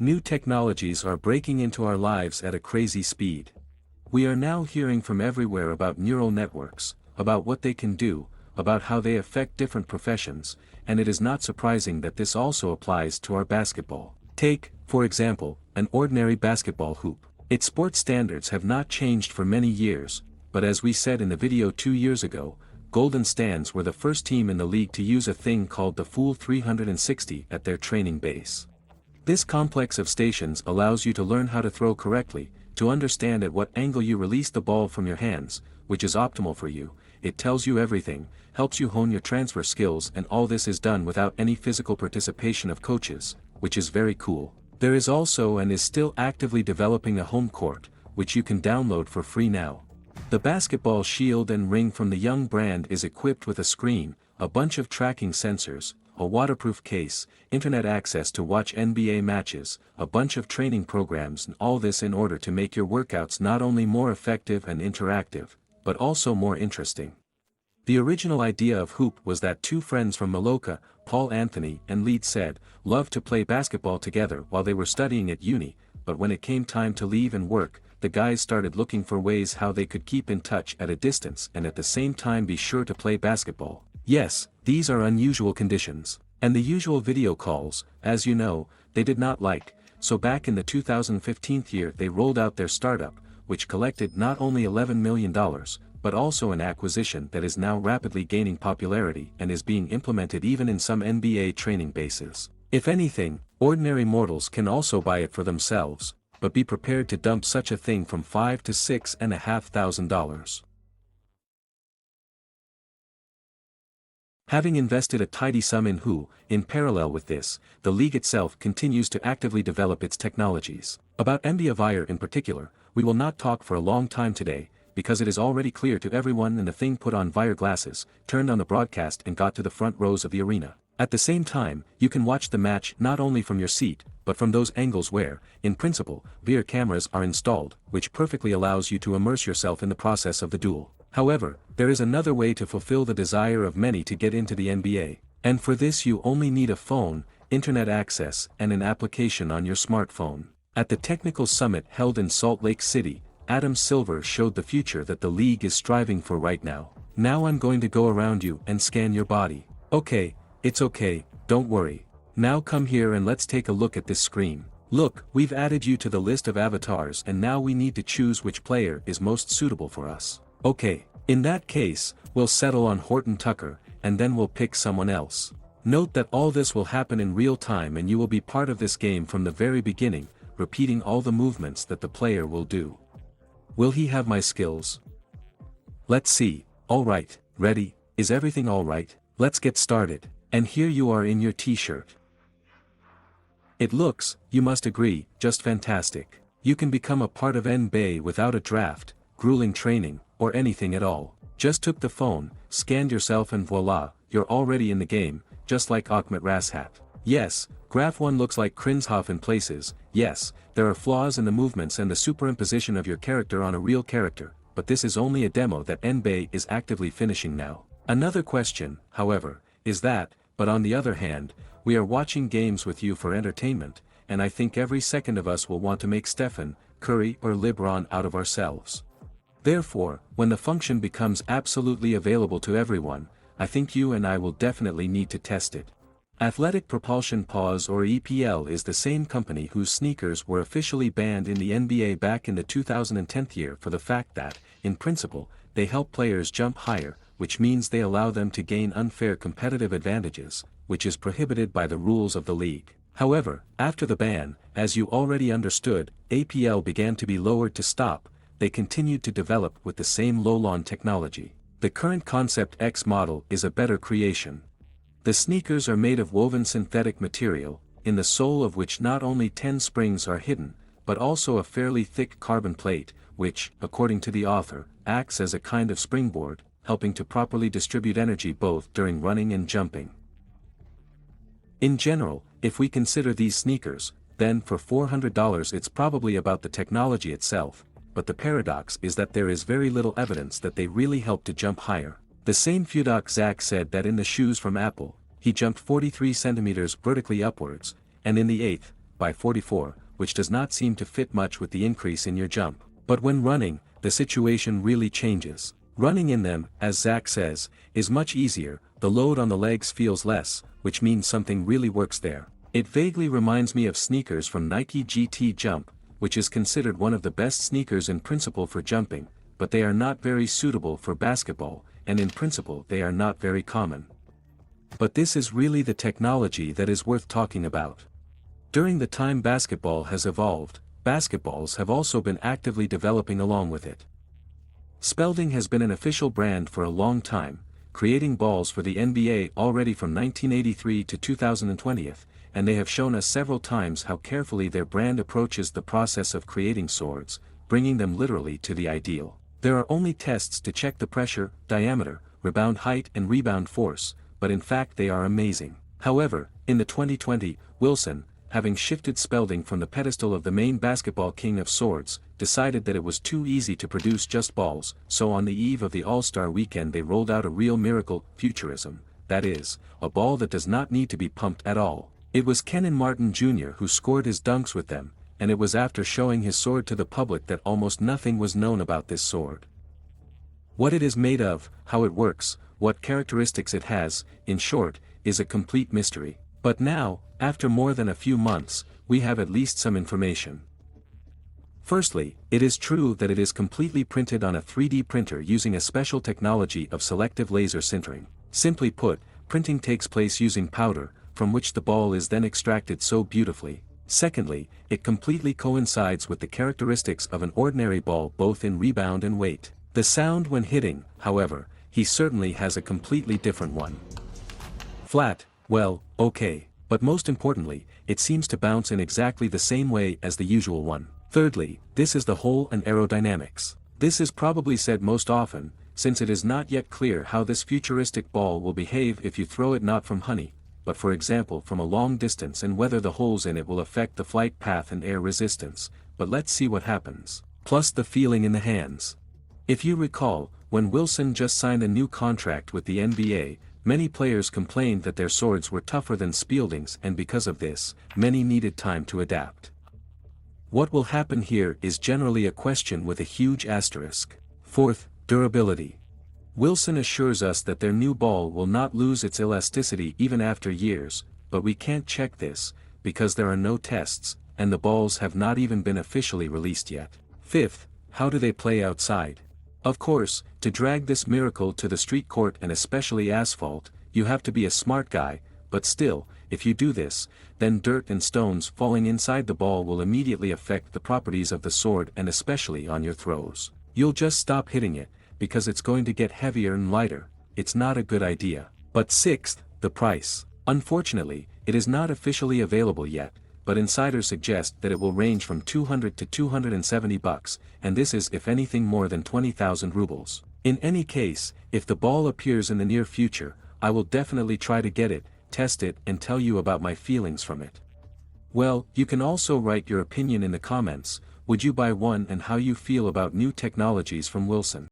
New technologies are breaking into our lives at a crazy speed. We are now hearing from everywhere about neural networks, about what they can do, about how they affect different professions, and it is not surprising that this also applies to our basketball. Take, for example, an ordinary basketball hoop. Its sports standards have not changed for many years, but as we said in the video 2 years ago, Golden Stands were the first team in the league to use a thing called the Full 360 at their training base. This complex of stations allows you to learn how to throw correctly, to understand at what angle you release the ball from your hands, which is optimal for you. It tells you everything, helps you hone your transfer skills, and all this is done without any physical participation of coaches, which is very cool. There is also and is still actively developing a home court, which you can download for free now. The basketball shield and ring from the Young brand is equipped with a screen, a bunch of tracking sensors, a waterproof case, internet access to watch NBA matches, a bunch of training programs, and all this in order to make your workouts not only more effective and interactive, but also more interesting. The original idea of Hoop was that two friends from Maloka, Paul Anthony and Leeds said, loved to play basketball together while they were studying at uni, but when it came time to leave and work, the guys started looking for ways how they could keep in touch at a distance and at the same time be sure to play basketball. Yes, these are unusual conditions. And the usual video calls, as you know, they did not like, so back in the 2015 year they rolled out their startup, which collected not only $11 million, but also an acquisition that is now rapidly gaining popularity and is being implemented even in some NBA training bases. If anything, ordinary mortals can also buy it for themselves, but be prepared to dump such a thing from $5,000 to $6,500. Having invested a tidy sum in Who, in parallel with this, the league itself continues to actively develop its technologies. About NBA Wire in particular, we will not talk for a long time today, because it is already clear to everyone and the thing put on Wire glasses, turned on the broadcast and got to the front rows of the arena. At the same time, you can watch the match not only from your seat, but from those angles where, in principle, VR cameras are installed, which perfectly allows you to immerse yourself in the process of the duel. However, there is another way to fulfill the desire of many to get into the NBA, and for this you only need a phone, internet access, and an application on your smartphone. At the technical summit held in Salt Lake City, Adam Silver showed the future that the league is striving for right now. Now I'm going to go around you and scan your body. Okay, it's okay, don't worry. Now come here and let's take a look at this screen. Look, we've added you to the list of avatars and now we need to choose which player is most suitable for us. Okay, in that case, we'll settle on Horton Tucker, and then we'll pick someone else. Note that all this will happen in real time and you will be part of this game from the very beginning, repeating all the movements that the player will do. Will he have my skills? Let's see. Alright, ready, is everything alright? Let's get started. And here you are in your t-shirt. It looks, you must agree, just fantastic. You can become a part of NBA without a draft, grueling training, or anything at all. Just took the phone, scanned yourself and voila, you're already in the game, just like Ahmet Rashat. Yes, Graph 1 looks like Krinshof in places, yes, there are flaws in the movements and the superimposition of your character on a real character, but this is only a demo that NBA is actively finishing now. Another question, however, is that, but on the other hand, we are watching games with you for entertainment, and I think every second of us will want to make Stephen, Curry or LeBron out of ourselves. Therefore, when the function becomes absolutely available to everyone, I think you and I will definitely need to test it. Athletic Propulsion Paws or EPL is the same company whose sneakers were officially banned in the NBA back in the 2010 year for the fact that, in principle, they help players jump higher, which means they allow them to gain unfair competitive advantages, which is prohibited by the rules of the league. However, after the ban, as you already understood, APL began to be lowered to stop. They continued to develop with the same Lowlon technology. The current Concept X model is a better creation. The sneakers are made of woven synthetic material, in the sole of which not only 10 springs are hidden, but also a fairly thick carbon plate, which, according to the author, acts as a kind of springboard, helping to properly distribute energy both during running and jumping. In general, if we consider these sneakers, then for $400 it's probably about the technology itself, but the paradox is that there is very little evidence that they really help to jump higher. The same Fudoc Zach said that in the shoes from Apple, he jumped 43 centimeters vertically upwards, and in the 8th, by 44, which does not seem to fit much with the increase in your jump. But when running, the situation really changes. Running in them, as Zach says, is much easier, the load on the legs feels less, which means something really works there. It vaguely reminds me of sneakers from Nike GT Jump, which is considered one of the best sneakers in principle for jumping, but they are not very suitable for basketball, and in principle they are not very common. But this is really the technology that is worth talking about. During the time basketball has evolved, basketballs have also been actively developing along with it. Spalding has been an official brand for a long time, creating balls for the NBA already from 1983 to 2020, and they have shown us several times how carefully their brand approaches the process of creating swords, bringing them literally to the ideal. There are only tests to check the pressure, diameter, rebound height and rebound force, but in fact they are amazing. However, in the 2020, Wilson, having shifted Spalding from the pedestal of the main basketball king of swords, decided that it was too easy to produce just balls, so on the eve of the All-Star weekend they rolled out a real miracle, Futurism, that is, a ball that does not need to be pumped at all. It was Kenyon Martin Jr. who scored his dunks with them, and it was after showing his sword to the public that almost nothing was known about this sword. What it is made of, how it works, what characteristics it has, in short, is a complete mystery. But now, after more than a few months, we have at least some information. Firstly, it is true that it is completely printed on a 3D printer using a special technology of selective laser sintering. Simply put, printing takes place using powder, from which the ball is then extracted so beautifully. Secondly, it completely coincides with the characteristics of an ordinary ball both in rebound and weight. The sound when hitting, however, he certainly has a completely different one. Flat, well, okay, but most importantly, it seems to bounce in exactly the same way as the usual one. Thirdly, this is the hole and aerodynamics. This is probably said most often, since it is not yet clear how this futuristic ball will behave if you throw it not from honey, but for example from a long distance, and whether the holes in it will affect the flight path and air resistance, but let's see what happens. Plus the feeling in the hands. If you recall, when Wilson just signed a new contract with the NBA, many players complained that their swords were tougher than Spalding's, and because of this, many needed time to adapt. What will happen here is generally a question with a huge asterisk. Fourth, durability. Wilson assures us that their new ball will not lose its elasticity even after years, but we can't check this, because there are no tests, and the balls have not even been officially released yet. Fifth, how do they play outside? Of course, to drag this miracle to the street court and especially asphalt, you have to be a smart guy, but still, if you do this, then dirt and stones falling inside the ball will immediately affect the properties of the sword and especially on your throws. You'll just stop hitting it, because it's going to get heavier and lighter. It's not a good idea. But sixth, the price. Unfortunately, it is not officially available yet, but insiders suggest that it will range from $200 to $270, and this is if anything more than 20,000 rubles. In any case, if the ball appears in the near future, I will definitely try to get it, test it and tell you about my feelings from it. Well, you can also write your opinion in the comments. Would you buy one and how you feel about new technologies from Wilson?